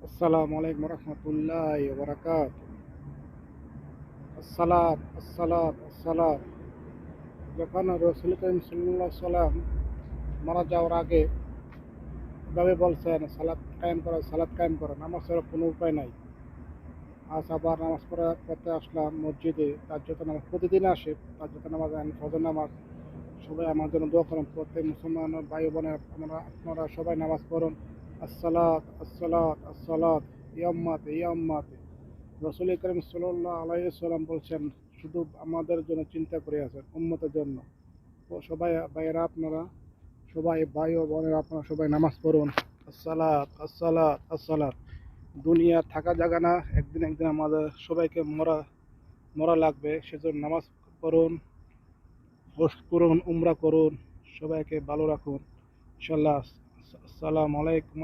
আসসালামু আলাইকুম রহমতুল্লাহ বারাকাত। আসসালাত আসসালাত আসসালাত। যখন রসুল করিম সাল্লাল্লাহু আলাইহি সাল্লাম মারা যাওয়ার আগে এভাবে বলছেন, সালাত কায়েম করো, সালাত কায়েম করো, নামাজ ছাড়া কোনো উপায় নাই। আজ আবার নামাজ পড়তে আসলাম মসজিদে। তার যত নামাজ প্রতিদিন আসে, তার যত নামাজ ফজর নামাজ। সবাই আমার জন্য দোয়া করেন। প্রত্যেক মুসলমান ভাই বোনের আপনারা সবাই নামাজ পড়ুন। আসসালাত আসসালাত আসসালাত ইয়াম্মাতে ইয়াম্মাতে। রসুল করিম সাল্লাল্লাহু আলাইহি সাল্লাম বলছেন, শুধু আমাদের জন্য চিন্তা করে আছেন, উম্মতের জন্য। তো সবাই ভাইয়েরা, আপনারা সবাই ভাই ও বোনেরা, আপনারা সবাই নামাজ পড়ুন। আসসালাত আসসালাত আসসালাত। দুনিয়া থাকা জায়গা না, একদিন একদিন আমাদের সবাইকে মরা মরা লাগবে। সেজন্য নামাজ পড়ুন, হজ করুন, উমরা করুন, সবাইকে ভালো রাখুন ইনশাল্লাহ। আসসালামু আলাইকুম।